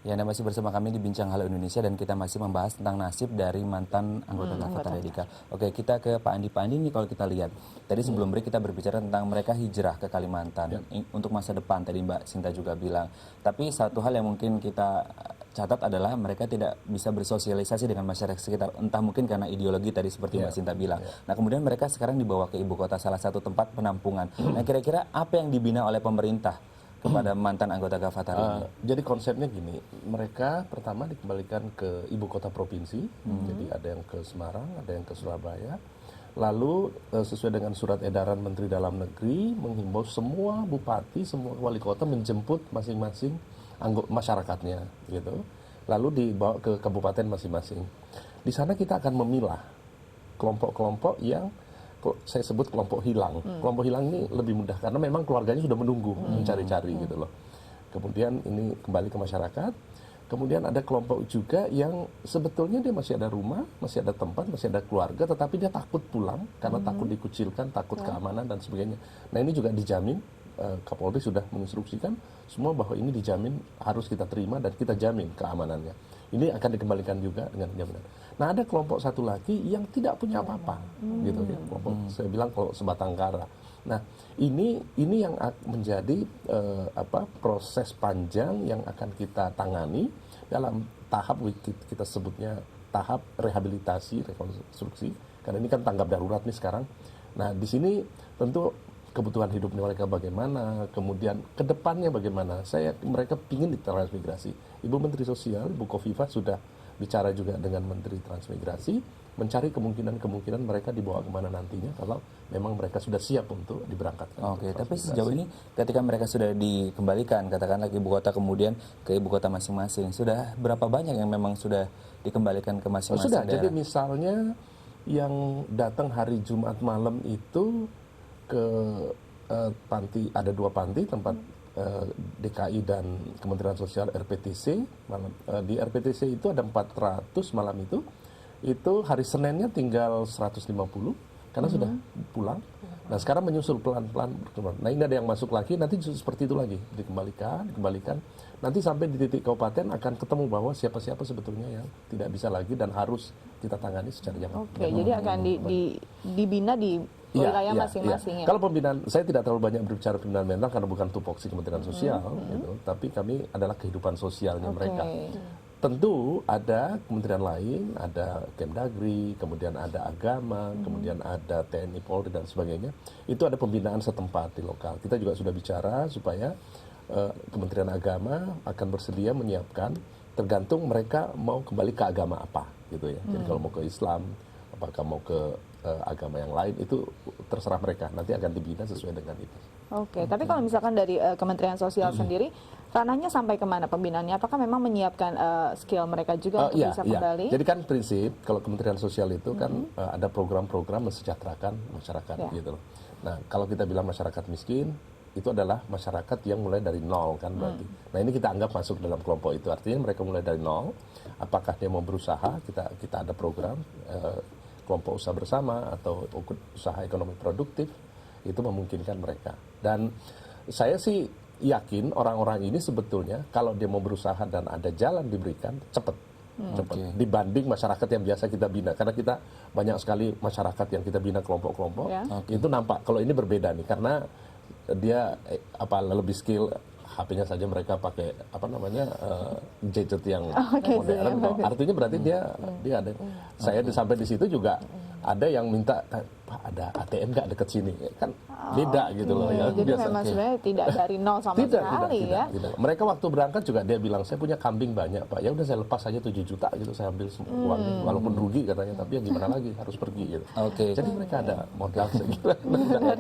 Ya, Anda masih bersama kami di Bincang Halo Indonesia dan kita masih membahas tentang nasib dari mantan anggota Lavatar Edika. Oke, kita ke Pak Andi. Pak Andi ini kalau kita lihat, tadi sebelum break kita berbicara tentang mereka hijrah ke Kalimantan untuk masa depan, tadi Mbak Sinta juga bilang. Tapi satu hal yang mungkin kita catat adalah mereka tidak bisa bersosialisasi dengan masyarakat sekitar, entah mungkin karena ideologi tadi seperti Mbak Sinta bilang. Nah, kemudian mereka sekarang dibawa ke ibu kota, salah satu tempat penampungan. Nah, kira-kira apa yang dibina oleh pemerintah kepada mantan anggota Gavatar ini? Jadi konsepnya gini, mereka pertama dikembalikan ke ibu kota provinsi, jadi ada yang ke Semarang, ada yang ke Surabaya. Lalu sesuai dengan surat edaran Menteri Dalam Negeri menghimbau semua bupati, semua wali kota menjemput masing-masing anggota masyarakatnya, gitu. Lalu dibawa ke kabupaten masing-masing. Di sana kita akan memilah kelompok-kelompok yang saya sebut kelompok hilang. Kelompok hilang ini lebih mudah karena memang keluarganya sudah menunggu mencari-cari gitu loh. Kemudian ini kembali ke masyarakat. Kemudian ada kelompok juga yang sebetulnya dia masih ada rumah, masih ada tempat, masih ada keluarga, tetapi dia takut pulang karena takut dikucilkan, takut keamanan dan sebagainya. Nah, ini juga dijamin, Kapolri sudah menginstruksikan semua bahwa ini dijamin harus kita terima dan kita jamin keamanannya. Ini akan dikembalikan juga dengan jaminan. Nah, ada kelompok satu lagi yang tidak punya apa-apa, gitu ya. Kelompok saya bilang kalau sebatang kara. Nah, ini yang menjadi proses panjang yang akan kita tangani dalam tahap kita sebutnya tahap rehabilitasi, rekonstruksi. Karena ini kan tanggap darurat nih sekarang. Nah, di sini tentu kebutuhan hidup mereka bagaimana, kemudian kedepannya bagaimana. Mereka ingin ditransmigrasi. Ibu Menteri Sosial, Bu Kofifa sudah bicara juga dengan Menteri Transmigrasi, mencari kemungkinan mereka dibawa kemana nantinya kalau memang mereka sudah siap untuk diberangkatkan. Oke, tapi sejauh ini ketika mereka sudah dikembalikan, katakanlah ke ibu kota kemudian ke ibu kota masing-masing, sudah berapa banyak yang memang sudah dikembalikan ke masing-masing daerah? Jadi misalnya yang datang hari Jumat malam itu ke panti, ada 2 panti tempat DKI dan Kementerian Sosial RPTC. Di RPTC itu ada 400 malam itu hari Seninnya tinggal 150 karena sudah pulang. Nah, sekarang menyusul pelan-pelan. Nah, ini ada yang masuk lagi, nanti seperti itu lagi, dikembalikan. Nanti sampai di titik kabupaten akan ketemu bahwa siapa-siapa sebetulnya yang tidak bisa lagi dan harus kita tangani secara jangka. Oke, jadi akan dibina di wilayah masing-masing. Kalau pembinaan, saya tidak terlalu banyak berbicara pembinaan mental karena bukan tupoksi Kementerian Sosial, gitu. Tapi kami adalah kehidupan sosialnya mereka. Tentu ada kementerian lain, ada Kemdagri, kemudian ada agama, kemudian ada TNI, Polri dan sebagainya. Itu ada pembinaan setempat di lokal. Kita juga sudah bicara supaya Kementerian Agama akan bersedia menyiapkan, tergantung mereka mau kembali ke agama apa, gitu ya. Jadi kalau mau ke Islam, apakah mau ke agama yang lain, itu terserah mereka. Nanti akan dibina sesuai dengan itu. Oke, tapi kalau misalkan dari Kementerian Sosial sendiri, ranahnya sampai kemana pembinaannya? Apakah memang menyiapkan skill mereka juga untuk bisa kembali? Jadi kan prinsip, kalau Kementerian Sosial itu kan ada program-program mensejahterakan masyarakat, gitu loh. Nah, kalau kita bilang masyarakat miskin, itu adalah masyarakat yang mulai dari nol kan berarti. Nah, ini kita anggap masuk dalam kelompok itu. Artinya mereka mulai dari nol. Apakah dia mau berusaha? Kita ada program kelompok usaha bersama atau usaha ekonomi produktif, itu memungkinkan mereka. Dan saya sih yakin orang-orang ini sebetulnya kalau dia mau berusaha dan ada jalan diberikan, cepat dibanding masyarakat yang biasa kita bina. Karena kita banyak sekali masyarakat yang kita bina kelompok-kelompok, itu nampak kalau ini berbeda nih, karena dia lebih skill. HP-nya saja mereka pakai gadget yang modern. Artinya berarti dia ada. Saya sampai di situ juga ada yang minta, Pak, ada ATM nggak dekat sini? Kan beda gitu loh ya. Jadi memang sebenarnya tidak dari nol sama sekali ya. Tidak. Mereka waktu berangkat juga dia bilang, saya punya kambing banyak, Pak. Ya udah saya lepas saja 7 juta gitu, saya ambil uangnya, walaupun rugi katanya, tapi ya gimana lagi, harus pergi gitu. Jadi mereka ada modal segitu.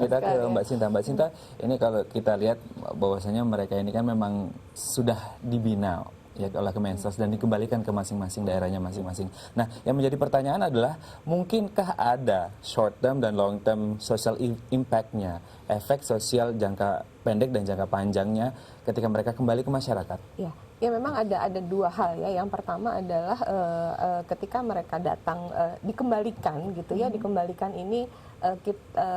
Kita ke Mbak Sinta. Mbak Sinta, ini kalau kita lihat bahwasanya mereka ini kan memang sudah dibina ya oleh Kemensos dan dikembalikan ke masing-masing daerahnya masing-masing. Nah, yang menjadi pertanyaan adalah, mungkinkah ada short term dan long term social impact-nya, efek sosial jangka pendek dan jangka panjangnya ketika mereka kembali ke masyarakat? Ya memang ada 2 hal ya. Yang pertama adalah ketika mereka datang dikembalikan gitu ya, dikembalikan ini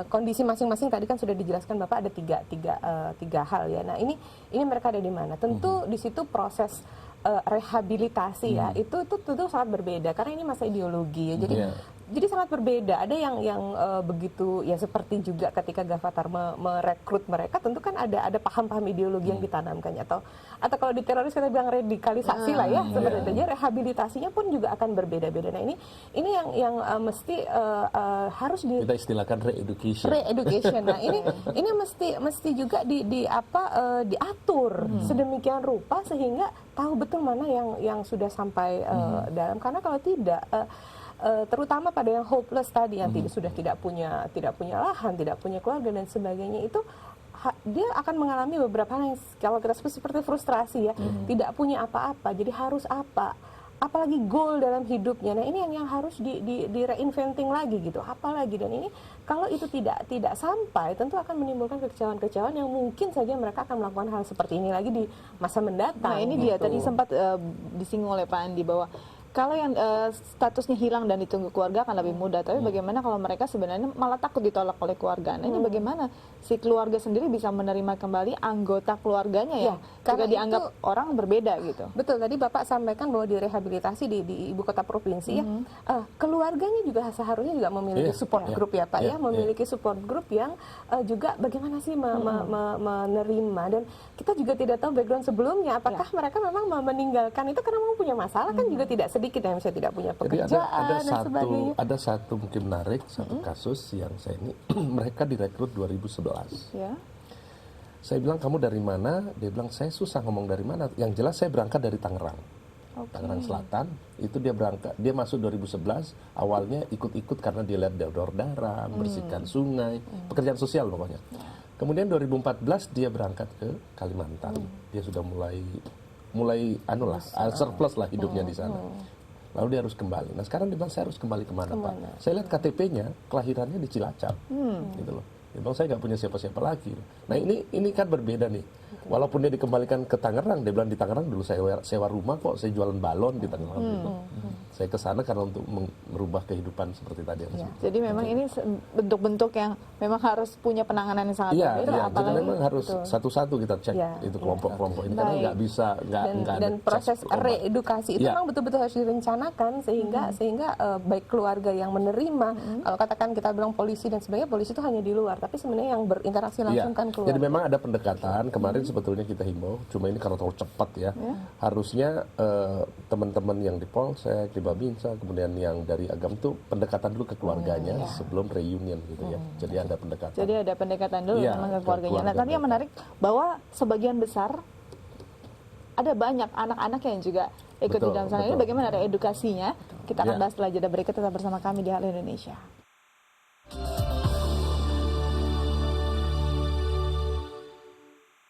kondisi masing-masing tadi kan sudah dijelaskan Bapak, ada tiga hal ya. Nah, ini mereka ada di mana? Tentu di situ proses rehabilitasi ya, itu tentu sangat berbeda karena ini masa ideologi ya. Jadi sangat berbeda. Ada yang begitu ya, seperti juga ketika Gavatar merekrut mereka, tentu kan ada paham-paham ideologi yang ditanamkannya, atau kalau di teroris kita bilang radikalisasi lah ya, seperti itu. Jadi rehabilitasinya pun juga akan berbeda-beda. Nah ini yang mesti harus kita istilahkan re-education. Nah ini mesti juga diatur sedemikian rupa sehingga tahu betul mana yang sudah sampai dalam, karena kalau tidak terutama pada yang hopeless tadi, yang sudah tidak punya lahan, tidak punya keluarga dan sebagainya, itu dia akan mengalami beberapa hal yang kalau kita sebut seperti frustrasi ya, tidak punya apa-apa, jadi harus apalagi goal dalam hidupnya. Nah ini yang harus di reinventing lagi gitu, apalagi, dan ini kalau itu tidak sampai, tentu akan menimbulkan kekecewaan-kekecewaan yang mungkin saja mereka akan melakukan hal seperti ini lagi di masa mendatang. Nah ini dia tadi sempat disinggung oleh Pak Andi bahwa kalau yang statusnya hilang dan ditunggu keluarga akan lebih mudah, tapi bagaimana kalau mereka sebenarnya malah takut ditolak oleh keluarga? Nah ini bagaimana si keluarga sendiri bisa menerima kembali anggota keluarganya ya, jika dianggap orang berbeda gitu? Betul, tadi Bapak sampaikan bahwa di rehabilitasi di ibu kota provinsi ya, keluarganya juga seharusnya juga memiliki support group ya Pak ya, memiliki support group yang juga bagaimana sih menerima, dan kita juga tidak tahu background sebelumnya, apakah mereka memang meninggalkan itu karena memang punya masalah, kan juga tidak sedikit yang misalnya tidak punya pekerjaan dan sebagainya. Ada satu mungkin menarik, satu kasus yang saya ini mereka direkrut 2011. Ya. Saya bilang kamu dari mana? Dia bilang saya susah ngomong dari mana. Yang jelas saya berangkat dari Tangerang. Tangerang Selatan. Itu dia berangkat, dia masuk 2011. Awalnya ikut-ikut karena dia lihat donor darah, bersihkan sungai, pekerjaan sosial pokoknya. Kemudian 2014 dia berangkat ke Kalimantan. Dia sudah mulai surplus lah hidupnya di sana. Lalu dia harus kembali. Nah sekarang dia bilang saya harus kembali kemana Pak? Saya lihat KTP-nya kelahirannya di Cilacap, gitu loh. Dia bilang saya nggak punya siapa-siapa lagi. Nah ini kan berbeda nih. Walaupun dia dikembalikan ke Tangerang, dia bilang di Tangerang dulu saya sewa rumah kok, saya jualan balon di Tangerang. Saya ke sana karena untuk merubah kehidupan seperti tadi yang disebut. Jadi memang ini bentuk-bentuk yang memang harus punya penanganan yang sangat berbeda. Iya, jadi memang harus satu-satu kita cek itu kelompok-kelompok ini, karena nggak bisa dan proses reedukasi itu memang betul-betul harus direncanakan sehingga baik keluarga yang menerima, kalau katakan kita bilang polisi dan sebagainya, polisi itu hanya di luar, tapi sebenarnya yang berinteraksi langsung kan keluarga. Jadi memang ada pendekatan. Kemarin sebetulnya kita himbau, cuma ini karena terlalu cepat ya. Harusnya teman-teman yang di Polsek, di Babinsa, kemudian yang dari Agam tuh pendekatan dulu ke keluarganya sebelum reunion gitu ya. Jadi ada pendekatan. Jadi ada pendekatan dulu memang ke keluarganya. Nah tadi yang menarik bahwa sebagian besar ada banyak anak-anak yang juga ikut di dalam sana. Ini bagaimana ada edukasinya? Kita akan bahas setelah jeda berikut, tetap bersama kami di Halo Indonesia.